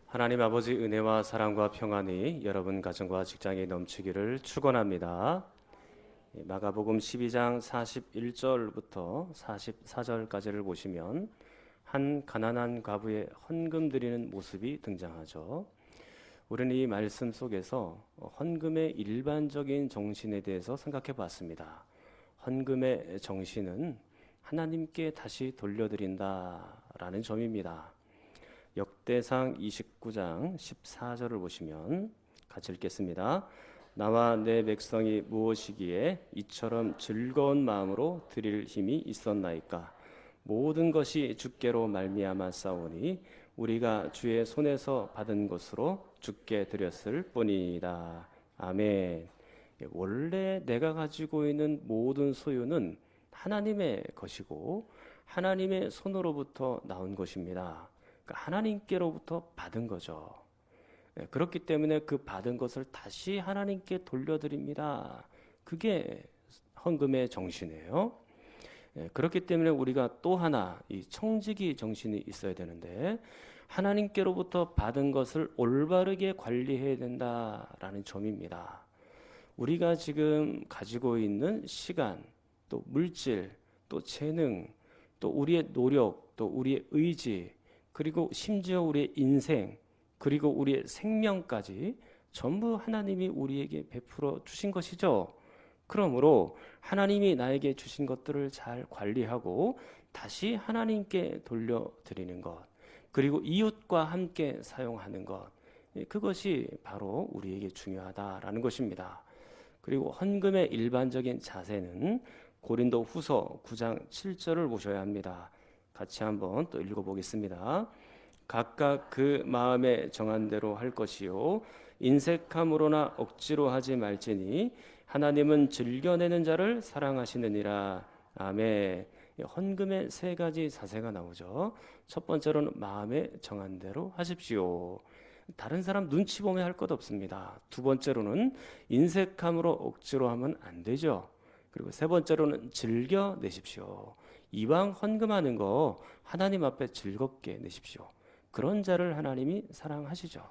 하나님 아버지 은혜와 사랑과 평안이 여러분 가정과 직장에 넘치기를 축원합니다. 마가복음 12장 41절부터 44절까지를 보시면 한 가난한 과부의 헌금 드리는 모습이 등장하죠. 우리는 이 말씀 속에서 헌금의 일반적인 정신에 대해서 생각해 봤습니다. 헌금의 정신은 하나님께 다시 돌려드린다라는 점입니다. 역대상 29장 14절을 보시면 같이 읽겠습니다. 나와 내 백성이 무엇이기에 이처럼 즐거운 마음으로 드릴 힘이 있었나이까. 모든 것이 주께로 말미암아 싸우니 우리가 주의 손에서 받은 것으로 주께 드렸을 뿐이다. 아멘. 원래 내가 가지고 있는 모든 소유는 하나님의 것이고 하나님의 손으로부터 나온 것입니다. 하나님께로부터 받은 거죠. 그렇기 때문에 그 받은 것을 다시 하나님께 돌려드립니다. 그게 헌금의 정신이에요. 그렇기 때문에 우리가 또 하나 이 청지기 정신이 있어야 되는데 하나님께로부터 받은 것을 올바르게 관리해야 된다라는 점입니다. 우리가 지금 가지고 있는 시간, 또 물질, 또 재능, 또 우리의 노력, 또 우리의 의지, 그리고 심지어 우리의 인생, 그리고 우리의 생명까지 전부 하나님이 우리에게 베풀어 주신 것이죠. 그러므로 하나님이 나에게 주신 것들을 잘 관리하고 다시 하나님께 돌려드리는 것, 그리고 이웃과 함께 사용하는 것, 그것이 바로 우리에게 중요하다라는 것입니다. 그리고 헌금의 일반적인 자세는 고린도 후서 9장 7절을 보셔야 합니다. 같이 한번 또 읽어보겠습니다. 각각 그 마음에 정한 대로 할 것이요 인색함으로나 억지로 하지 말지니 하나님은 즐겨내는 자를 사랑하시느니라. 아멘. 헌금의 세 가지 자세가 나오죠. 첫 번째로는 마음에 정한 대로 하십시오. 다른 사람 눈치 보며 할 것 없습니다. 두 번째로는 인색함으로 억지로 하면 안 되죠. 그리고 세 번째로는 즐겨내십시오. 이왕 헌금하는 거 하나님 앞에 즐겁게 내십시오. 그런 자를 하나님이 사랑하시죠.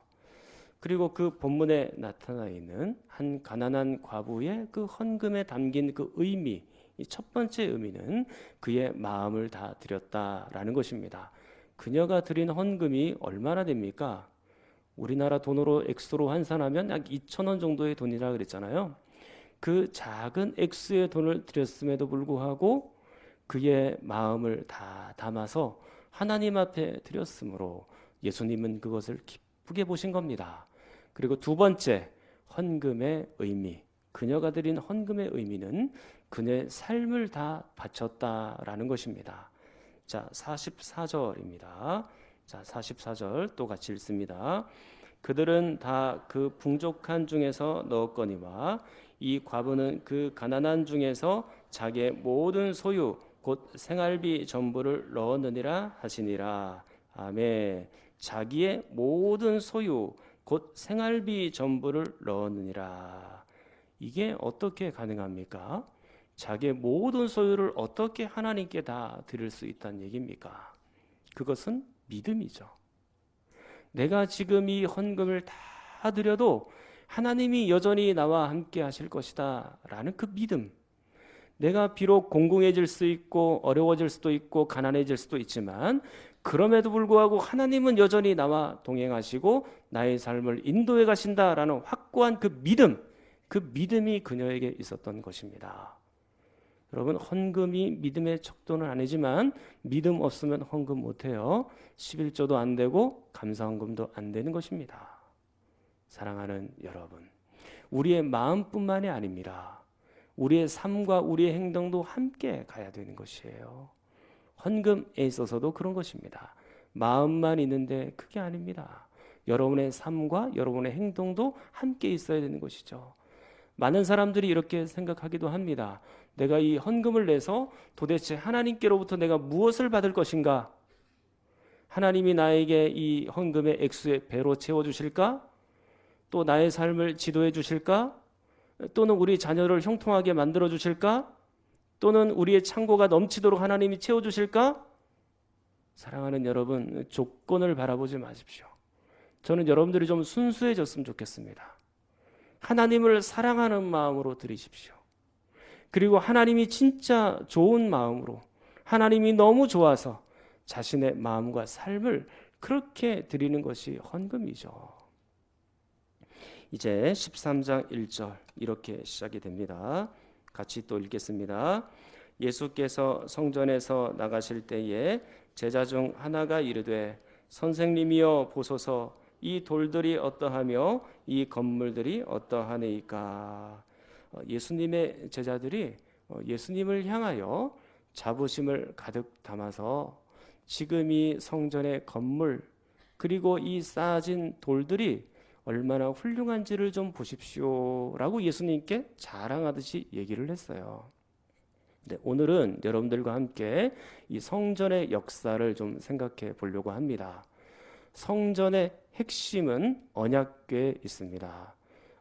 그리고 그 본문에 나타나 있는 한 가난한 과부의 그 헌금에 담긴 그 의미, 이 첫 번째 의미는 그의 마음을 다 드렸다라는 것입니다. 그녀가 드린 헌금이 얼마나 됩니까? 우리나라 돈으로 액수로 환산하면 약 2,000원 정도의 돈이라 그랬잖아요. 그 작은 액수의 돈을 드렸음에도 불구하고 그의 마음을 다 담아서 하나님 앞에 드렸으므로 예수님은 그것을 기쁘게 보신 겁니다. 그리고 두 번째, 헌금의 의미. 그녀가 드린 헌금의 의미는 그녀의 삶을 다 바쳤다라는 것입니다. 자, 44절입니다. 자, 44절 또 같이 읽습니다. 그들은 다 그 풍족한 중에서 넣었거니와 이 과부는 그 가난한 중에서 자기의 모든 소유 곧 생활비 전부를 넣었느니라 하시니라. 아멘. 자기의 모든 소유 곧 생활비 전부를 넣었느니라. 이게 어떻게 가능합니까? 자기의 모든 소유를 어떻게 하나님께 다 드릴 수 있다는 얘기입니까? 그것은 믿음이죠. 내가 지금 이 헌금을 다 드려도 하나님이 여전히 나와 함께 하실 것이다 라는 그 믿음. 내가 비록 공공해질 수 있고 어려워질 수도 있고 가난해질 수도 있지만 그럼에도 불구하고 하나님은 여전히 나와 동행하시고 나의 삶을 인도해 가신다라는 확고한 그 믿음이 그녀에게 있었던 것입니다. 여러분, 헌금이 믿음의 척도는 아니지만 믿음 없으면 헌금 못해요. 11조도 안 되고 감사헌금도 안 되는 것입니다. 사랑하는 여러분, 우리의 마음뿐만이 아닙니다. 우리의 삶과 우리의 행동도 함께 가야 되는 것이에요. 헌금에 있어서도 그런 것입니다. 마음만 있는데 그게 아닙니다. 여러분의 삶과 여러분의 행동도 함께 있어야 되는 것이죠. 많은 사람들이 이렇게 생각하기도 합니다. 내가 이 헌금을 내서 도대체 하나님께로부터 내가 무엇을 받을 것인가? 하나님이 나에게 이 헌금의 액수에 배로 채워주실까? 또 나의 삶을 지도해 주실까? 또는 우리 자녀를 형통하게 만들어 주실까? 또는 우리의 창고가 넘치도록 하나님이 채워주실까? 사랑하는 여러분, 조건을 바라보지 마십시오. 저는 여러분들이 좀 순수해졌으면 좋겠습니다. 하나님을 사랑하는 마음으로 드리십시오. 그리고 하나님이 진짜 좋은 마음으로, 하나님이 너무 좋아서 자신의 마음과 삶을 그렇게 드리는 것이 헌금이죠. 이제 13장 1절 이렇게 시작이 됩니다. 같이 또 읽겠습니다. 예수께서 성전에서 나가실 때에 제자 중 하나가 이르되 선생님이여 보소서 이 돌들이 어떠하며 이 건물들이 어떠하니까. 예수님의 제자들이 예수님을 향하여 자부심을 가득 담아서 지금 이 성전의 건물 그리고 이 쌓아진 돌들이 얼마나 훌륭한지를 좀 보십시오라고 예수님께 자랑하듯이 얘기를 했어요. 네, 오늘은 여러분들과 함께 이 성전의 역사를 좀 생각해 보려고 합니다. 성전의 핵심은 언약궤에 있습니다.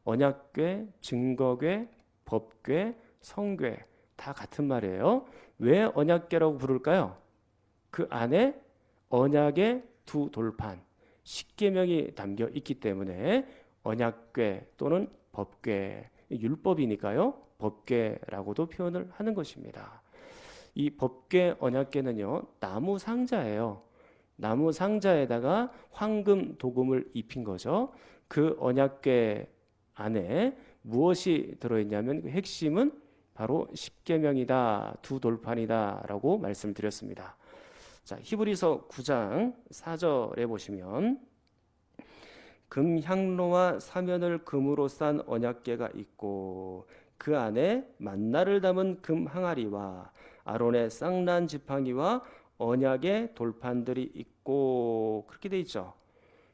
언약궤, 증거궤, 법궤, 성궤 다 같은 말이에요. 왜 언약궤라고 부를까요? 그 안에 언약의 두 돌판, 십계명이 담겨 있기 때문에 언약궤 또는 법궤, 율법이니까요. 법궤라고도 표현을 하는 것입니다. 이 법궤 언약궤는요, 나무 상자예요. 나무 상자에다가 황금 도금을 입힌 거죠. 그 언약궤 안에 무엇이 들어있냐면 그 핵심은 바로 십계명이다, 두 돌판이다라고 말씀드렸습니다. 자, 히브리서 9장 4절에 보시면 금향로와 사면을 금으로 싼 언약궤가 있고 그 안에 만나를 담은 금 항아리와 아론의 쌍난 지팡이와 언약의 돌판들이 있고 그렇게 돼 있죠.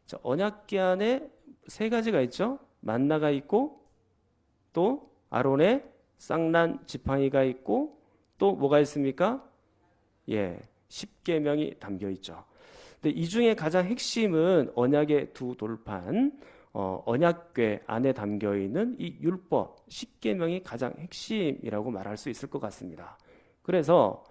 자, 언약궤 안에 세 가지가 있죠. 만나가 있고 또 아론의 쌍난 지팡이가 있고 또 뭐가 있습니까? 예, 십계명이 담겨 있죠. 근데 이 중에 가장 핵심은 언약의 두 돌판, 언약궤 안에 담겨 있는 이 율법, 십계명이 가장 핵심이라고 말할 수 있을 것 같습니다. 그래서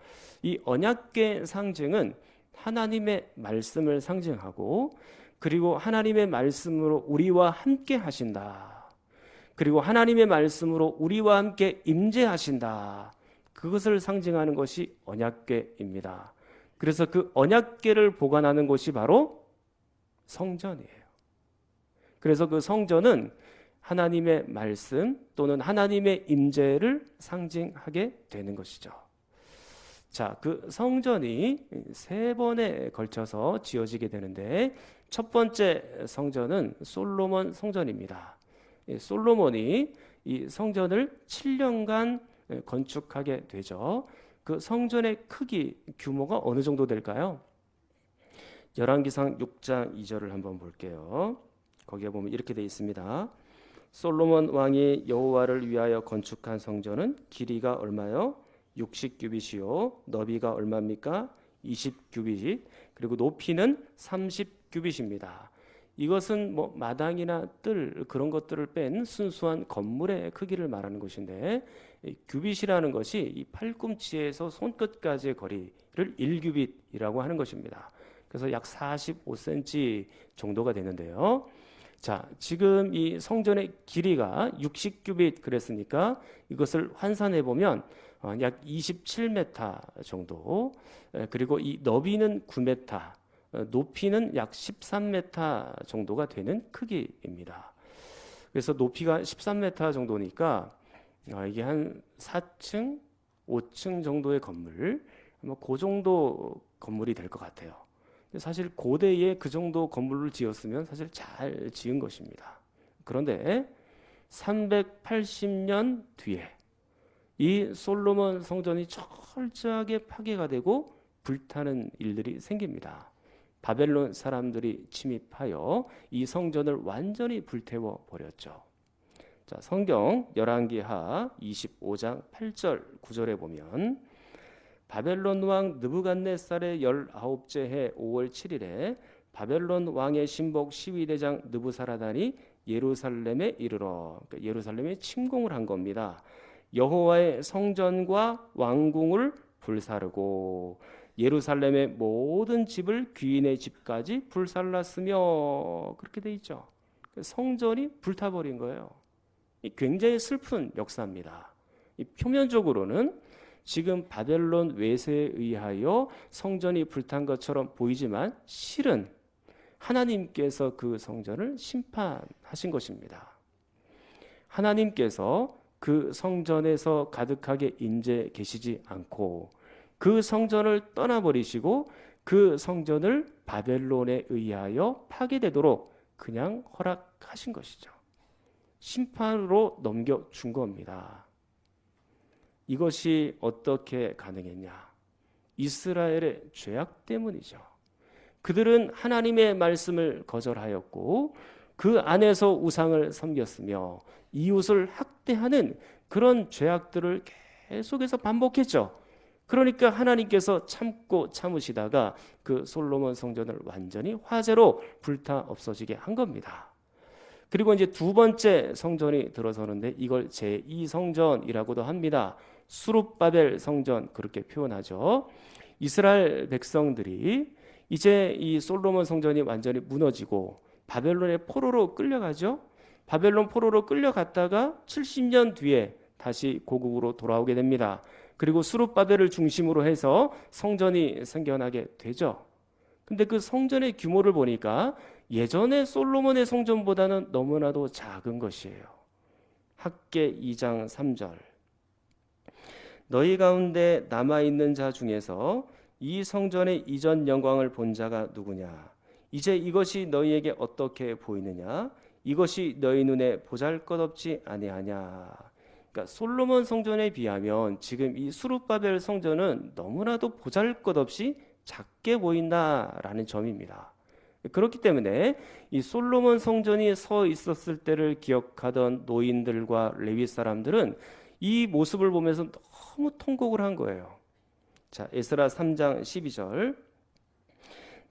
이 언약궤 상징은 하나님의 말씀을 상징하고 그리고 하나님의 말씀으로 우리와 함께 하신다. 그리고 하나님의 말씀으로 우리와 함께 임재하신다. 그것을 상징하는 것이 언약궤입니다. 그래서 그 언약궤를 보관하는 곳이 바로 성전이에요. 그래서 그 성전은 하나님의 말씀 또는 하나님의 임재를 상징하게 되는 것이죠. 자, 그 성전이 세 번에 걸쳐서 지어지게 되는데 첫 번째 성전은 솔로몬 성전입니다. 솔로몬이 이 성전을 7년간 건축하게 되죠. 그 성전의 크기, 규모가 어느 정도 될까요? 열왕기상 6장 2절을 한번 볼게요. 거기에 보면 이렇게 되어 있습니다. 솔로몬 왕이 여호와를 위하여 건축한 성전은 길이가 얼마요? 60규빗이요. 너비가 얼마입니까? 20규빗. 그리고 높이는 30규빗입니다. 이것은 뭐 마당이나 뜰 그런 것들을 뺀 순수한 건물의 크기를 말하는 것인데 규빗이라는 것이 이 팔꿈치에서 손끝까지의 거리를 1규빗이라고 하는 것입니다. 그래서 약 45cm 정도가 되는데요. 자, 지금 이 성전의 길이가 60규빗 그랬으니까 이것을 환산해 보면 약 27m 정도, 그리고 이 너비는 9m, 높이는 약 13m 정도가 되는 크기입니다. 그래서 높이가 13m 정도니까 이게 한 4층, 5층 정도의 건물, 뭐 그 정도 건물이 될 것 같아요. 사실 고대에 그 정도 건물을 지었으면 사실 잘 지은 것입니다. 그런데 380년 뒤에 이 솔로몬 성전이 철저하게 파괴가 되고 불타는 일들이 생깁니다. 바벨론 사람들이 침입하여 이 성전을 완전히 불태워 버렸죠. 자, 성경 열왕기하 25장 8절 9절에 보면 바벨론 왕 느부갓네살의 19째 해 5월 7일에 바벨론 왕의 신복 12대장 느부사라단이 예루살렘에 이르러, 그러니까 예루살렘에 침공을 한 겁니다. 여호와의 성전과 왕궁을 불사르고 예루살렘의 모든 집을 귀인의 집까지 불살랐으며 그렇게 돼 있죠. 성전이 불타버린 거예요. 굉장히 슬픈 역사입니다. 표면적으로는 지금 바벨론 외세에 의하여 성전이 불탄 것처럼 보이지만 실은 하나님께서 그 성전을 심판하신 것입니다. 하나님께서 그 성전에서 가득하게 임재 계시지 않고 그 성전을 떠나버리시고 그 성전을 바벨론에 의하여 파괴되도록 그냥 허락하신 것이죠. 심판으로 넘겨준 겁니다. 이것이 어떻게 가능했냐? 이스라엘의 죄악 때문이죠. 그들은 하나님의 말씀을 거절하였고 그 안에서 우상을 섬겼으며 이웃을 학대하는 그런 죄악들을 계속해서 반복했죠. 그러니까 하나님께서 참고 참으시다가 그 솔로몬 성전을 완전히 화재로 불타 없어지게 한 겁니다. 그리고 이제 두 번째 성전이 들어서는데 이걸 제2성전이라고도 합니다. 수룹바벨 성전 그렇게 표현하죠. 이스라엘 백성들이 이제 이 솔로몬 성전이 완전히 무너지고 바벨론의 포로로 끌려가죠. 바벨론 포로로 끌려갔다가 70년 뒤에 다시 고국으로 돌아오게 됩니다. 그리고 수룹바벨을 중심으로 해서 성전이 생겨나게 되죠. 근데 그 성전의 규모를 보니까 예전의 솔로몬의 성전보다는 너무나도 작은 것이에요. 학개 2장 3절. 너희 가운데 남아있는 자 중에서 이 성전의 이전 영광을 본 자가 누구냐? 이제 이것이 너희에게 어떻게 보이느냐? 이것이 너희 눈에 보잘것없지 아니하냐? 그러니까 솔로몬 성전에 비하면 지금 이 수룹바벨 성전은 너무나도 보잘것없이 작게 보인다라는 점입니다. 그렇기 때문에 이 솔로몬 성전이 서 있었을 때를 기억하던 노인들과 레위 사람들은 이 모습을 보면서 너무 통곡을 한 거예요. 자, 에스라 3장 12절.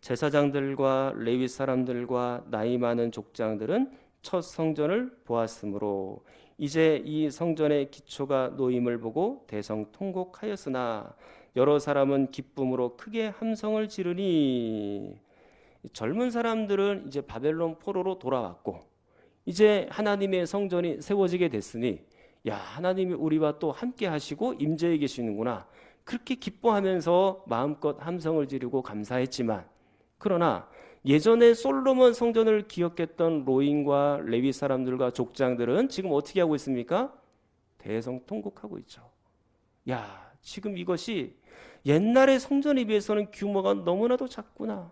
제사장들과 레위 사람들과 나이 많은 족장들은 첫 성전을 보았으므로 이제 이 성전의 기초가 놓임을 보고 대성통곡하였으나 여러 사람은 기쁨으로 크게 함성을 지르니. 젊은 사람들은 이제 바벨론 포로로 돌아왔고 이제 하나님의 성전이 세워지게 됐으니 야, 하나님이 우리와 또 함께 하시고 임재해 계시는구나. 그렇게 기뻐하면서 마음껏 함성을 지르고 감사했지만 그러나 예전에 솔로몬 성전을 기억했던 로인과 레위 사람들과 족장들은 지금 어떻게 하고 있습니까? 대성통곡하고 있죠. 야, 지금 이것이 옛날의 성전에 비해서는 규모가 너무나도 작구나.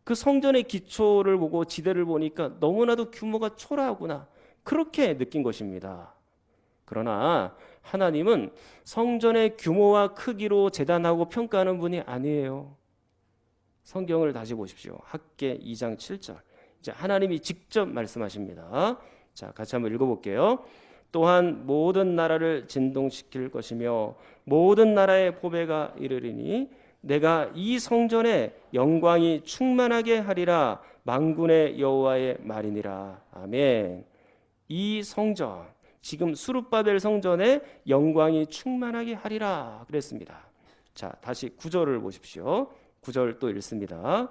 그 성전의 기초를 보고 지대를 보니까 너무나도 규모가 초라하구나. 그렇게 느낀 것입니다. 그러나 하나님은 성전의 규모와 크기로 재단하고 평가하는 분이 아니에요. 성경을 다시 보십시오. 학개 2장 7절. 이제 하나님이 직접 말씀하십니다. 자, 같이 한번 읽어볼게요. 또한 모든 나라를 진동시킬 것이며 모든 나라의 보배가 이르리니 내가 이 성전에 영광이 충만하게 하리라. 만군의 여호와의 말이니라. 아멘. 이 성전, 지금 수룹바벨 성전에 영광이 충만하게 하리라 그랬습니다. 자, 다시 9절을 보십시오. 9절 또 읽습니다.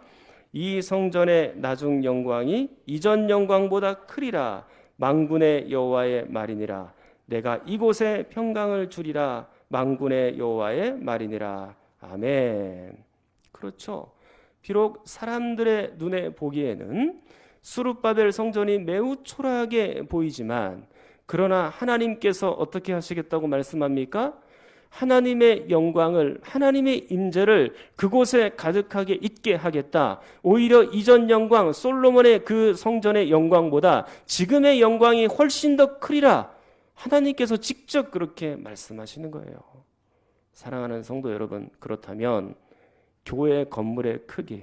이 성전의 나중 영광이 이전 영광보다 크리라. 만군의 여호와의 말이니라. 내가 이곳에 평강을 주리라. 만군의 여호와의 말이니라. 아멘. 그렇죠. 비록 사람들의 눈에 보기에는 수룹바벨 성전이 매우 초라하게 보이지만 그러나 하나님께서 어떻게 하시겠다고 말씀합니까? 하나님의 영광을, 하나님의 임재를 그곳에 가득하게 있게 하겠다. 오히려 이전 영광, 솔로몬의 그 성전의 영광보다 지금의 영광이 훨씬 더 크리라. 하나님께서 직접 그렇게 말씀하시는 거예요. 사랑하는 성도 여러분, 그렇다면 교회 건물의 크기,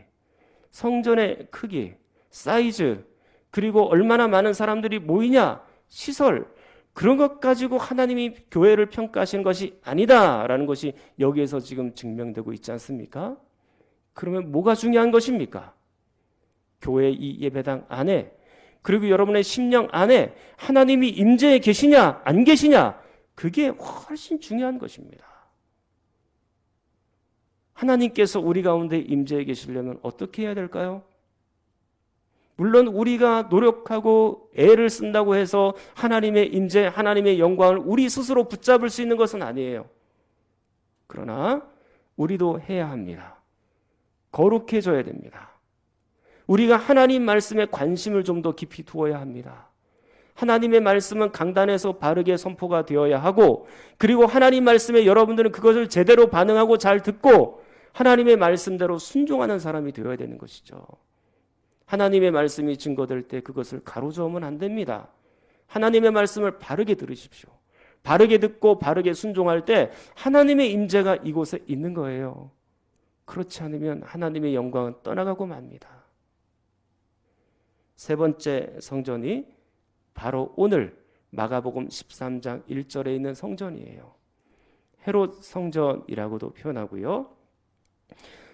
성전의 크기, 사이즈, 그리고 얼마나 많은 사람들이 모이냐, 시설, 그런 것 가지고 하나님이 교회를 평가하시는 것이 아니다라는 것이 여기에서 지금 증명되고 있지 않습니까? 그러면 뭐가 중요한 것입니까? 교회 이 예배당 안에, 그리고 여러분의 심령 안에 하나님이 임재해 계시냐 안 계시냐, 그게 훨씬 중요한 것입니다. 하나님께서 우리 가운데 임재해 계시려면 어떻게 해야 될까요? 물론 우리가 노력하고 애를 쓴다고 해서 하나님의 임재, 하나님의 영광을 우리 스스로 붙잡을 수 있는 것은 아니에요. 그러나 우리도 해야 합니다. 거룩해져야 됩니다. 우리가 하나님 말씀에 관심을 좀 더 깊이 두어야 합니다. 하나님의 말씀은 강단에서 바르게 선포가 되어야 하고, 그리고 하나님 말씀에 여러분들은 그것을 제대로 반응하고 잘 듣고 하나님의 말씀대로 순종하는 사람이 되어야 되는 것이죠. 하나님의 말씀이 증거될 때 그것을 가로저으면 안 됩니다. 하나님의 말씀을 바르게 들으십시오. 바르게 듣고 바르게 순종할 때 하나님의 임재가 이곳에 있는 거예요. 그렇지 않으면 하나님의 영광은 떠나가고 맙니다. 세 번째 성전이 바로 오늘 마가복음 13장 1절에 있는 성전이에요. 헤롯 성전이라고도 표현하고요.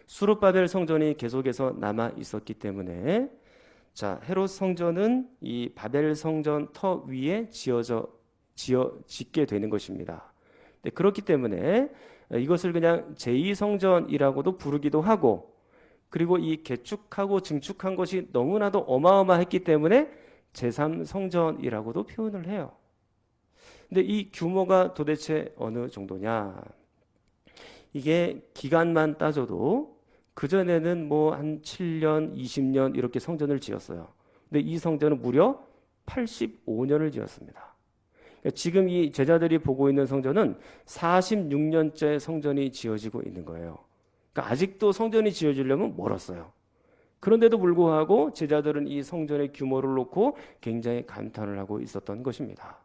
수룹바벨 성전이 계속해서 남아 있었기 때문에 자, 헤롯 성전은 이 바벨 성전 터 위에 짓게 되는 것입니다. 네, 그렇기 때문에 이것을 그냥 제2성전이라고도 부르기도 하고, 그리고 이 개축하고 증축한 것이 너무나도 어마어마했기 때문에 제3성전이라고도 표현을 해요. 근데 이 규모가 도대체 어느 정도냐? 이게 기간만 따져도 그전에는 뭐 한 7년, 20년 이렇게 성전을 지었어요. 근데 이 성전은 무려 85년을 지었습니다. 그러니까 지금 이 제자들이 보고 있는 성전은 46년째 성전이 지어지고 있는 거예요. 그러니까 아직도 성전이 지어지려면 멀었어요. 그런데도 불구하고 제자들은 이 성전의 규모를 놓고 굉장히 감탄을 하고 있었던 것입니다.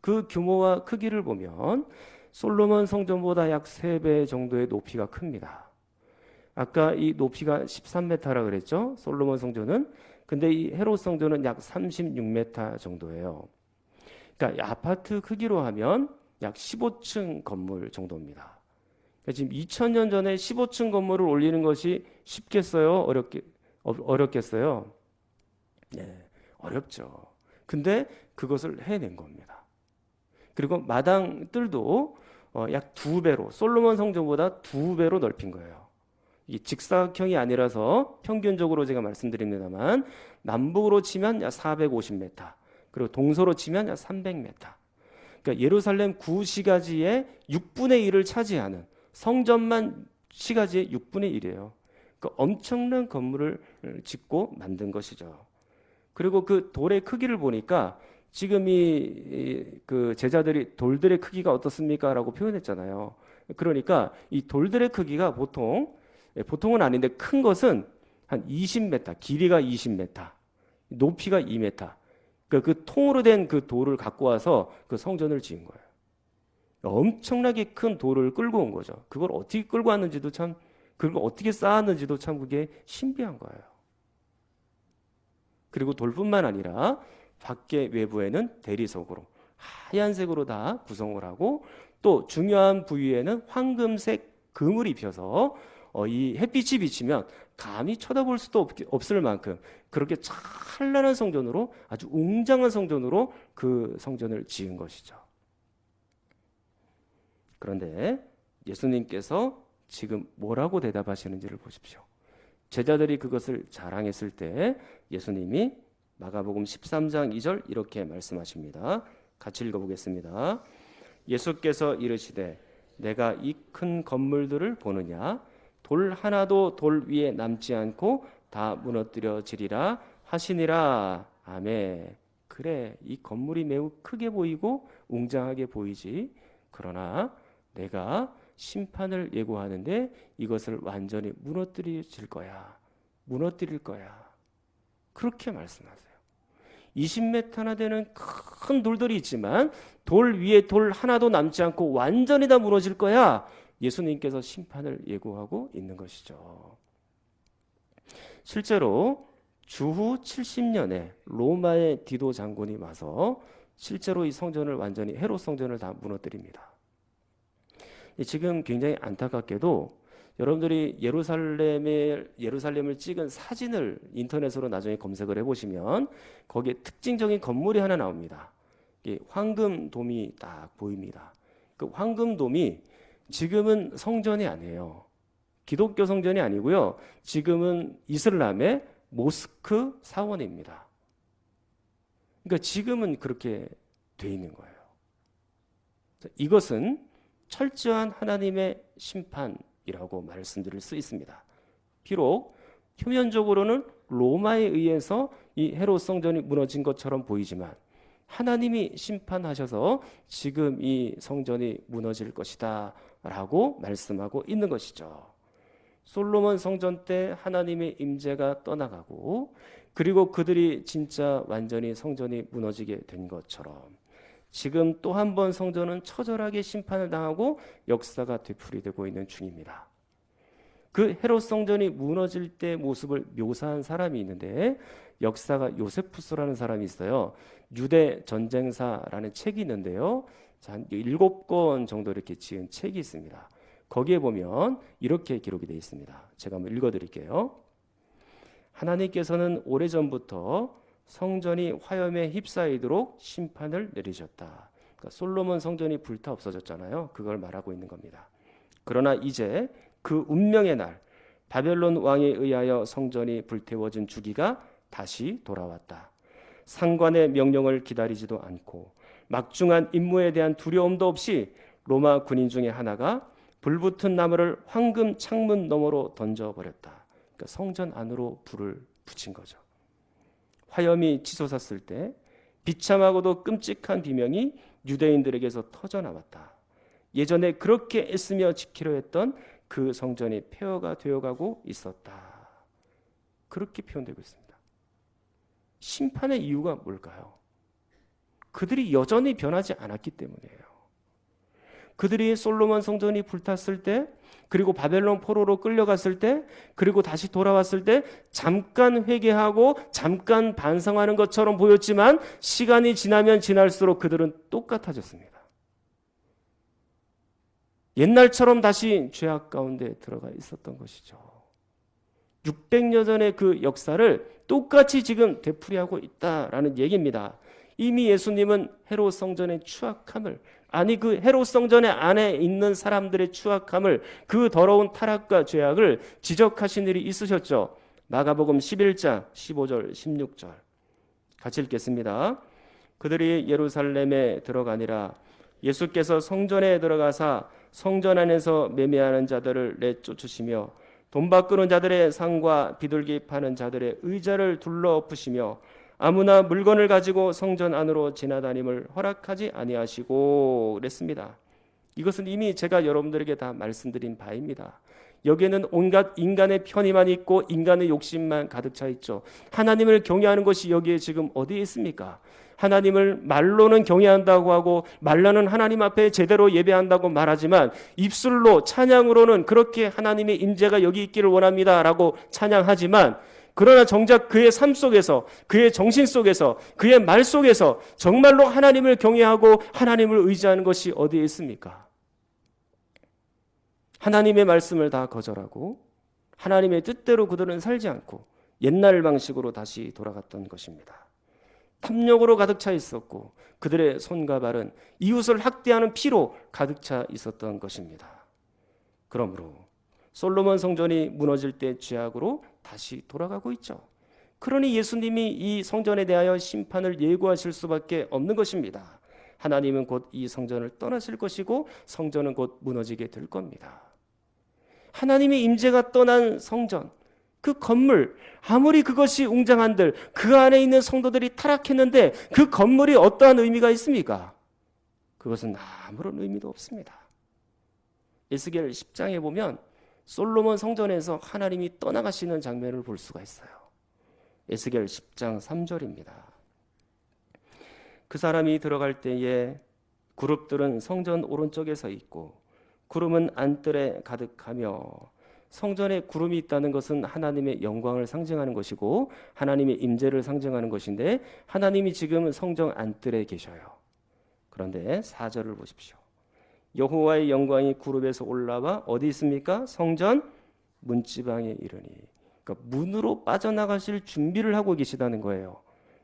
그 규모와 크기를 보면 솔로몬 성전보다 약 3배 정도의 높이가 큽니다. 아까 이 높이가 13m라 그랬죠? 솔로몬 성전은. 근데 이 헤롯 성전은 약 36m 정도예요. 그러니까 아파트 크기로 하면 약 15층 건물 정도입니다. 그러니까 지금 2000년 전에 15층 건물을 올리는 것이 쉽겠어요? 어렵겠어요? 네, 어렵죠. 근데 그것을 해낸 겁니다. 그리고 마당들도 약 2배로, 솔로몬 성전보다 2배로 넓힌 거예요. 이 직사각형이 아니라서 평균적으로 제가 말씀드립니다만 남북으로 치면 약 450m, 그리고 동서로 치면 약 300m. 그러니까 예루살렘 구시가지의 6분의 1을 차지하는, 성전만 시가지의 6분의 1이에요. 그러니까 엄청난 건물을 짓고 만든 것이죠. 그리고 그 돌의 크기를 보니까 지금 그 제자들이 돌들의 크기가 어떻습니까? 라고 표현했잖아요. 그러니까 이 돌들의 크기가 보통은 아닌데 큰 것은 한 20m, 길이가 20m, 높이가 2m. 그러니까 그 통으로 된 그 돌을 갖고 와서 그 성전을 지은 거예요. 엄청나게 큰 돌을 끌고 온 거죠. 그걸 어떻게 끌고 왔는지도 참, 그걸 어떻게 쌓았는지도 참 그게 신비한 거예요. 그리고 돌뿐만 아니라 밖에 외부에는 대리석으로 하얀색으로 다 구성을 하고, 또 중요한 부위에는 황금색 금을 입혀서 이 햇빛이 비치면 감히 쳐다볼 수도 없을 만큼 그렇게 찬란한 성전으로, 아주 웅장한 성전으로 그 성전을 지은 것이죠. 그런데 예수님께서 지금 뭐라고 대답하시는지를 보십시오. 제자들이 그것을 자랑했을 때 예수님이 마가복음 13장 2절 이렇게 말씀하십니다. 같이 읽어보겠습니다. 예수께서 이르시되 내가 이 큰 건물들을 보느냐? 돌 하나도 돌 위에 남지 않고 다 무너뜨려지리라 하시니라. 아멘. 그래, 이 건물이 매우 크게 보이고 웅장하게 보이지. 그러나 내가 심판을 예고하는데 이것을 완전히 무너뜨릴 거야. 그렇게 말씀하세요. 20m나 되는 큰 돌들이 있지만 돌 위에 돌 하나도 남지 않고 완전히 다 무너질 거야. 예수님께서 심판을 예고하고 있는 것이죠. 실제로 주후 70년에 로마의 디도 장군이 와서 실제로 이 성전을 완전히, 헤롯 성전을 다 무너뜨립니다. 지금 굉장히 안타깝게도 여러분들이 예루살렘을 찍은 사진을 인터넷으로 나중에 검색을 해보시면 거기에 특징적인 건물이 하나 나옵니다. 황금돔이 딱 보입니다. 그 황금돔이 지금은 성전이 아니에요. 기독교 성전이 아니고요. 지금은 이슬람의 모스크 사원입니다. 그러니까 지금은 그렇게 돼 있는 거예요. 이것은 철저한 하나님의 심판이라고 말씀드릴 수 있습니다. 비록 표면적으로는 로마에 의해서 이 헤롯 성전이 무너진 것처럼 보이지만 하나님이 심판하셔서 지금 이 성전이 무너질 것이다 라고 말씀하고 있는 것이죠. 솔로몬 성전 때 하나님의 임재가 떠나가고 그리고 그들이 진짜 완전히 성전이 무너지게 된 것처럼 지금 또 한 번 성전은 처절하게 심판을 당하고 역사가 되풀이되고 있는 중입니다. 그 헤롯 성전이 무너질 때 모습을 묘사한 사람이 있는데 역사가 요세푸스라는 사람이 있어요. 유대 전쟁사라는 책이 있는데요. 한 7권 정도 이렇게 지은 책이 있습니다. 거기에 보면 이렇게 기록이 되어 있습니다. 제가 한번 읽어드릴게요. 하나님께서는 오래전부터 성전이 화염에 휩싸이도록 심판을 내리셨다. 그러니까 솔로몬 성전이 불타 없어졌잖아요. 그걸 말하고 있는 겁니다. 그러나 이제 그 운명의 날 바벨론 왕에 의하여 성전이 불태워진 주기가 다시 돌아왔다. 상관의 명령을 기다리지도 않고 막중한 임무에 대한 두려움도 없이 로마 군인 중에 하나가 불붙은 나무를 황금 창문 너머로 던져버렸다. 그러니까 성전 안으로 불을 붙인 거죠. 화염이 치솟았을 때 비참하고도 끔찍한 비명이 유대인들에게서 터져나왔다. 예전에 그렇게 애쓰며 지키려 했던 그 성전이 폐허가 되어가고 있었다. 그렇게 표현되고 있습니다. 심판의 이유가 뭘까요? 그들이 여전히 변하지 않았기 때문이에요. 그들이 솔로몬 성전이 불탔을 때 그리고 바벨론 포로로 끌려갔을 때 그리고 다시 돌아왔을 때 잠깐 회개하고 잠깐 반성하는 것처럼 보였지만 시간이 지나면 지날수록 그들은 똑같아졌습니다. 옛날처럼 다시 죄악 가운데 들어가 있었던 것이죠. 600년 전의 그 역사를 똑같이 지금 되풀이하고 있다라는 얘기입니다. 이미 예수님은 헤롯 성전의 추악함을 그 헤롯 성전의 안에 있는 사람들의 추악함을 그 더러운 타락과 죄악을 지적하신 일이 있으셨죠. 마가복음 11장 15절 16절 같이 읽겠습니다. 그들이 예루살렘에 들어가니라 예수께서 성전에 들어가사 성전 안에서 매매하는 자들을 내쫓으시며 돈 바꾸는 자들의 상과 비둘기 파는 자들의 의자를 둘러 엎으시며 아무나 물건을 가지고 성전 안으로 지나다님을 허락하지 아니하시고 그랬습니다. 이것은 이미 제가 여러분들에게 다 말씀드린 바입니다. 여기에는 온갖 인간의 편의만 있고 인간의 욕심만 가득 차 있죠. 하나님을 경외하는 것이 여기에 지금 어디에 있습니까? 하나님을 말로는 경외한다고 하고 말로는 하나님 앞에 제대로 예배한다고 말하지만 입술로 찬양으로는 그렇게 하나님의 임재가 여기 있기를 원합니다라고 찬양하지만 그러나 정작 그의 삶 속에서 그의 정신 속에서 그의 말 속에서 정말로 하나님을 경외하고 하나님을 의지하는 것이 어디에 있습니까? 하나님의 말씀을 다 거절하고 하나님의 뜻대로 그들은 살지 않고 옛날 방식으로 다시 돌아갔던 것입니다. 탐욕으로 가득 차 있었고 그들의 손과 발은 이웃을 학대하는 피로 가득 차 있었던 것입니다. 그러므로 솔로몬 성전이 무너질 때 죄악으로 다시 돌아가고 있죠. 그러니 예수님이 이 성전에 대하여 심판을 예고하실 수밖에 없는 것입니다. 하나님은 곧 이 성전을 떠나실 것이고 성전은 곧 무너지게 될 겁니다. 하나님의 임재가 떠난 성전, 그 건물, 아무리 그것이 웅장한들 그 안에 있는 성도들이 타락했는데 그 건물이 어떠한 의미가 있습니까? 그것은 아무런 의미도 없습니다. 에스겔 10장에 보면 솔로몬 성전에서 하나님이 떠나가시는 장면을 볼 수가 있어요. 에스겔 10장 3절입니다. 그 사람이 들어갈 때에 그룹들은 성전 오른쪽에 서 있고 구름은 안뜰에 가득하며 성전에 구름이 있다는 것은 하나님의 영광을 상징하는 것이고 하나님의 임재를 상징하는 것인데 하나님이 지금 성전 안뜰에 계셔요. 그런데 4절을 보십시오. 여호와의 영광이 구름에서 올라와 어디 있습니까? 성전 문지방에 이르니. 그러니까 문으로 빠져나가실 준비를 하고 계시다는 거예요.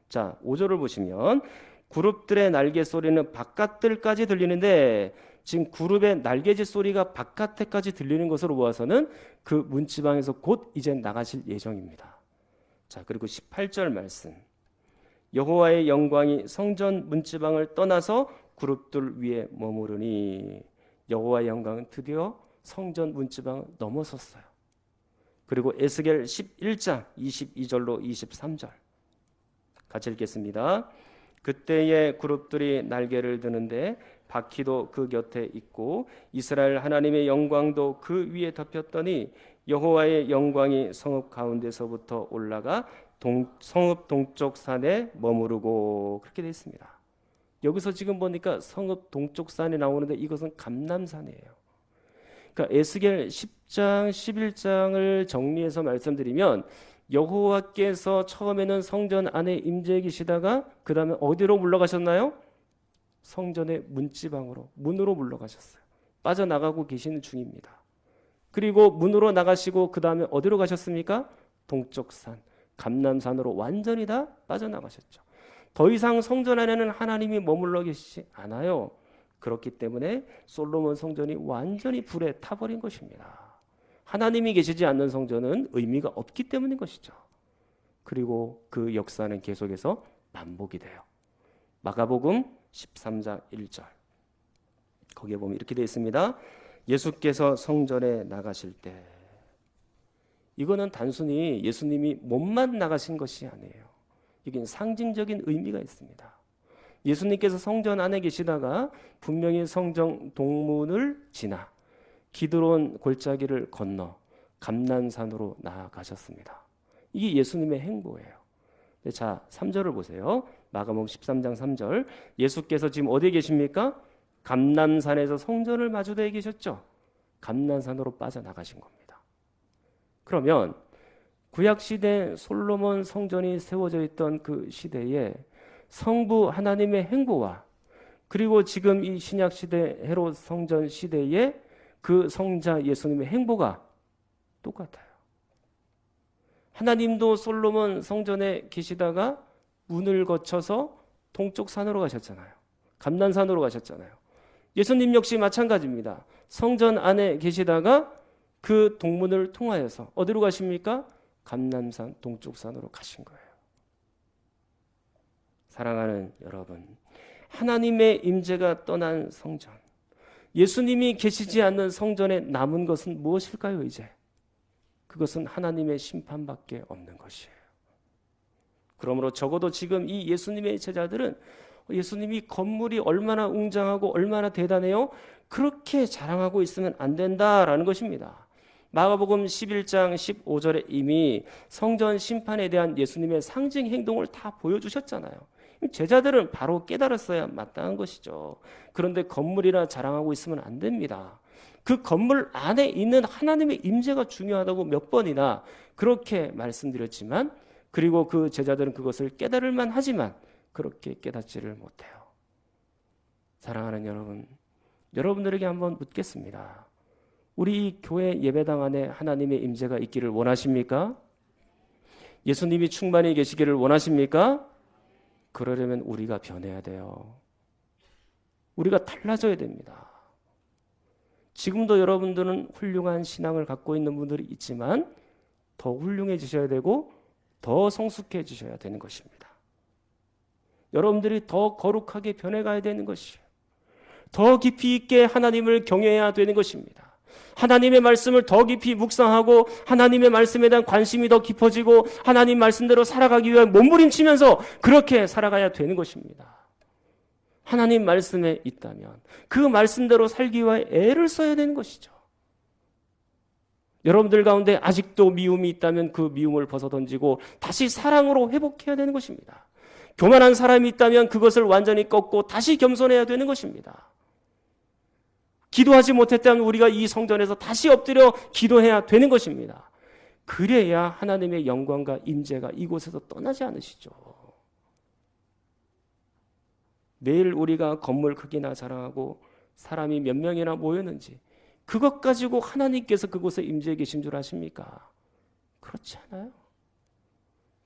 자, 5절을 보시면 그룹들의 날개 소리는 바깥들까지 들리는데 지금 구름의 날개짓 소리가 바깥에까지 들리는 것으로 보아서는 그 문지방에서 곧 이제 나가실 예정입니다. 자, 그리고 18절 말씀. 여호와의 영광이 성전 문지방을 떠나서 그룹들 위에 머무르니, 여호와의 영광은 드디어 성전 문지방을 넘어섰어요. 그리고 에스겔 11장 22절로 23절 같이 읽겠습니다. 그때의 그룹들이 날개를 드는데 바퀴도 그 곁에 있고 이스라엘 하나님의 영광도 그 위에 덮였더니 여호와의 영광이 성읍 가운데서부터 올라가 성읍 동쪽 산에 머무르고, 그렇게 되어 있습니다. 여기서 지금 보니까 성읍 동쪽 산이 나오는데 이것은 감람산이에요. 그러니까 에스겔 10장 11장을 정리해서 말씀드리면, 여호와께서 처음에는 성전 안에 임재해 계시다가 그 다음에 어디로 물러가셨나요? 성전의 문지방으로, 문으로 물러가셨어요. 빠져나가고 계시는 중입니다. 그리고 문으로 나가시고 그 다음에 어디로 가셨습니까? 동쪽 산, 감람산으로 완전히 다 빠져나가셨죠. 더 이상 성전 안에는 하나님이 머물러 계시지 않아요. 그렇기 때문에 솔로몬 성전이 완전히 불에 타버린 것입니다. 하나님이 계시지 않는 성전은 의미가 없기 때문인 것이죠. 그리고 그 역사는 계속해서 반복이 돼요. 마가복음 13장 1절 거기에 보면 이렇게 되어 있습니다. 예수께서 성전에 나가실 때, 이거는 단순히 예수님이 몸만 나가신 것이 아니에요. 이게 상징적인 의미가 있습니다. 예수님께서 성전 안에 계시다가 분명히 성전 동문을 지나 기드론 골짜기를 건너 감람산으로 나아가셨습니다. 이게 예수님의 행보예요. 자, 3절을 보세요. 마가복음 13장 3절. 예수께서 지금 어디에 계십니까? 감람산에서 성전을 마주대에 계셨죠. 감람산으로 빠져나가신 겁니다. 그러면 구약시대 솔로몬 성전이 세워져 있던 그 시대에 성부 하나님의 행보와, 그리고 지금 이 신약시대 헤롯 성전 시대에 그 성자 예수님의 행보가 똑같아요. 하나님도 솔로몬 성전에 계시다가 문을 거쳐서 동쪽 산으로 가셨잖아요. 감람산으로 가셨잖아요. 예수님 역시 마찬가지입니다. 성전 안에 계시다가 그 동문을 통하여서 어디로 가십니까? 감람산 동쪽 산으로 가신 거예요. 사랑하는 여러분, 하나님의 임재가 떠난 성전, 예수님이 계시지 않는 성전에 남은 것은 무엇일까요? 이제 그것은 하나님의 심판밖에 없는 것이에요. 그러므로 적어도 지금 이 예수님의 제자들은 예수님이 건물이 얼마나 웅장하고 얼마나 대단해요, 그렇게 자랑하고 있으면 안 된다라는 것입니다. 마가복음 11장 15절에 이미 성전 심판에 대한 예수님의 상징 행동을 다 보여주셨잖아요. 제자들은 바로 깨달았어야 마땅한 것이죠. 그런데 건물이라 자랑하고 있으면 안 됩니다. 그 건물 안에 있는 하나님의 임재가 중요하다고 몇 번이나 그렇게 말씀드렸지만, 그리고 그 제자들은 그것을 깨달을 만하지만 그렇게 깨닫지를 못해요. 사랑하는 여러분, 여러분들에게 한번 묻겠습니다. 우리 교회 예배당 안에 하나님의 임재가 있기를 원하십니까? 예수님이 충만히 계시기를 원하십니까? 그러려면 우리가 변해야 돼요. 우리가 달라져야 됩니다. 지금도 여러분들은 훌륭한 신앙을 갖고 있는 분들이 있지만 더 훌륭해지셔야 되고 더 성숙해지셔야 되는 것입니다. 여러분들이 더 거룩하게 변해가야 되는 것이에요. 더 깊이 있게 하나님을 경외해야 되는 것입니다. 하나님의 말씀을 더 깊이 묵상하고 하나님의 말씀에 대한 관심이 더 깊어지고 하나님 말씀대로 살아가기 위해 몸부림치면서 그렇게 살아가야 되는 것입니다. 하나님 말씀에 있다면 그 말씀대로 살기 위해 애를 써야 되는 것이죠. 여러분들 가운데 아직도 미움이 있다면 그 미움을 벗어던지고 다시 사랑으로 회복해야 되는 것입니다. 교만한 사람이 있다면 그것을 완전히 꺾고 다시 겸손해야 되는 것입니다. 기도하지 못했다면 우리가 이 성전에서 다시 엎드려 기도해야 되는 것입니다. 그래야 하나님의 영광과 임재가 이곳에서 떠나지 않으시죠. 매일 우리가 건물 크기나 자랑하고 사람이 몇 명이나 모였는지 그것 가지고 하나님께서 그곳에 임재해 계신 줄 아십니까? 그렇지 않아요.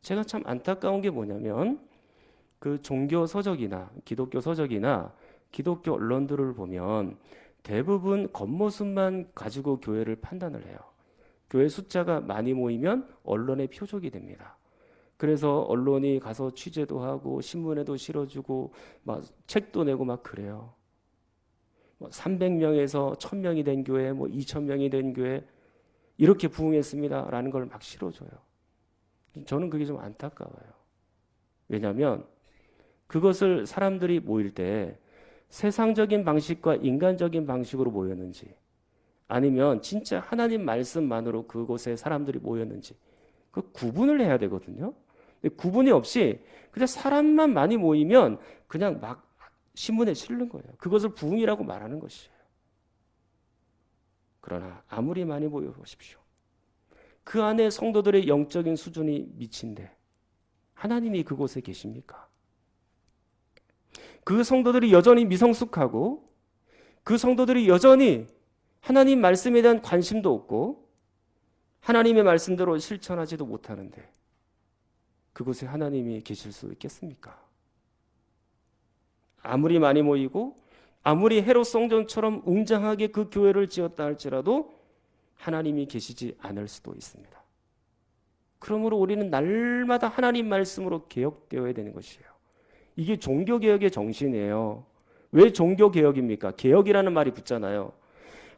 제가 참 안타까운 게 뭐냐면 그 종교 서적이나 기독교 서적이나 기독교 언론들을 보면 대부분 겉모습만 가지고 교회를 판단을 해요. 교회 숫자가 많이 모이면 언론의 표적이 됩니다. 그래서 언론이 가서 취재도 하고 신문에도 실어주고 막 책도 내고 막 그래요. 300명에서 1000명이 된 교회, 2000명이 된 교회 이렇게 부흥했습니다라는 걸 막 실어줘요. 저는 그게 좀 안타까워요. 왜냐하면 그것을 사람들이 모일 때 세상적인 방식과 인간적인 방식으로 모였는지 아니면 진짜 하나님 말씀만으로 그곳에 사람들이 모였는지 그 구분을 해야 되거든요. 근데 구분이 없이 그냥 사람만 많이 모이면 그냥 막 신문에 실는 거예요. 그것을 부흥이라고 말하는 것이에요. 그러나 아무리 많이 모여보십시오. 그 안에 성도들의 영적인 수준이 미친데 하나님이 그곳에 계십니까? 그 성도들이 여전히 미성숙하고 그 성도들이 여전히 하나님 말씀에 대한 관심도 없고 하나님의 말씀대로 실천하지도 못하는데 그곳에 하나님이 계실 수 있겠습니까? 아무리 많이 모이고 아무리 헤롯 성전처럼 웅장하게 그 교회를 지었다 할지라도 하나님이 계시지 않을 수도 있습니다. 그러므로 우리는 날마다 하나님 말씀으로 개혁되어야 되는 것이에요. 이게 종교개혁의 정신이에요. 왜 종교개혁입니까? 개혁이라는 말이 붙잖아요.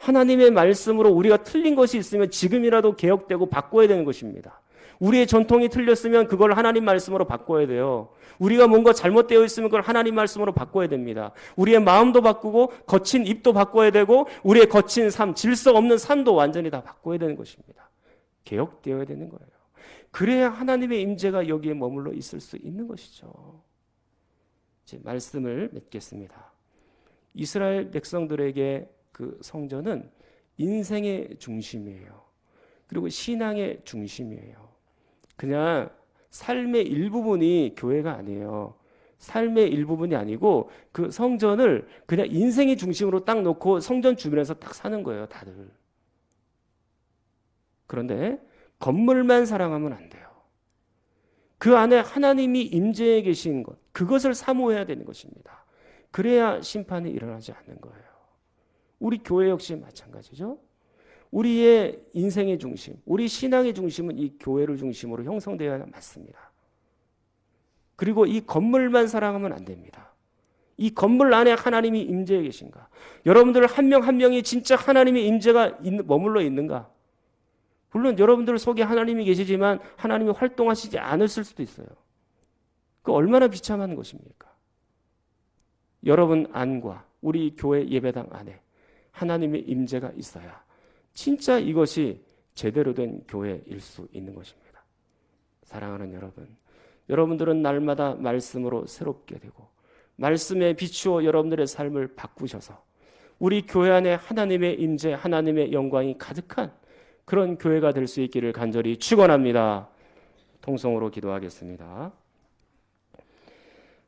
하나님의 말씀으로 우리가 틀린 것이 있으면 지금이라도 개혁되고 바꿔야 되는 것입니다. 우리의 전통이 틀렸으면 그걸 하나님 말씀으로 바꿔야 돼요. 우리가 뭔가 잘못되어 있으면 그걸 하나님 말씀으로 바꿔야 됩니다. 우리의 마음도 바꾸고 거친 입도 바꿔야 되고 우리의 거친 삶, 질서 없는 삶도 완전히 다 바꿔야 되는 것입니다. 개혁되어야 되는 거예요. 그래야 하나님의 임재가 여기에 머물러 있을 수 있는 것이죠. 이제 말씀을 맺겠습니다. 이스라엘 백성들에게 그 성전은 인생의 중심이에요. 그리고 신앙의 중심이에요. 그냥 삶의 일부분이 교회가 아니에요. 삶의 일부분이 아니고 그 성전을 그냥 인생의 중심으로 딱 놓고 성전 주변에서 딱 사는 거예요, 다들. 그런데 건물만 사랑하면 안 돼요. 그 안에 하나님이 임재해 계신 것, 그것을 사모해야 되는 것입니다. 그래야 심판이 일어나지 않는 거예요. 우리 교회 역시 마찬가지죠. 우리의 인생의 중심, 우리 신앙의 중심은 이 교회를 중심으로 형성되어야 맞습니다. 그리고 이 건물만 사랑하면 안 됩니다. 이 건물 안에 하나님이 임재해 계신가? 여러분들 한 명 한 명이 진짜 하나님의 임재가 머물러 있는가? 물론 여러분들 속에 하나님이 계시지만 하나님이 활동하시지 않으실 수도 있어요. 그 얼마나 비참한 것입니까? 여러분 안과 우리 교회 예배당 안에 하나님의 임재가 있어야 진짜 이것이 제대로 된 교회일 수 있는 것입니다. 사랑하는 여러분, 여러분들은 날마다 말씀으로 새롭게 되고 말씀에 비추어 여러분들의 삶을 바꾸셔서 우리 교회 안에 하나님의 임재, 하나님의 영광이 가득한 그런 교회가 될 수 있기를 간절히 축원합니다. 통성으로 기도하겠습니다.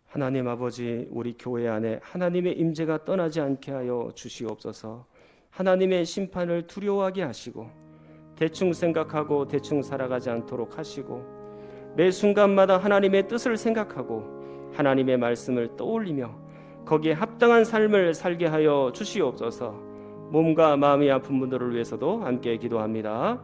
하나님 아버지, 우리 교회 안에 하나님의 임재가 떠나지 않게 하여 주시옵소서. 하나님의 심판을 두려워하게 하시고 대충 생각하고 대충 살아가지 않도록 하시고 매 순간마다 하나님의 뜻을 생각하고 하나님의 말씀을 떠올리며 거기에 합당한 삶을 살게 하여 주시옵소서. 몸과 마음이 아픈 분들을 위해서도 함께 기도합니다.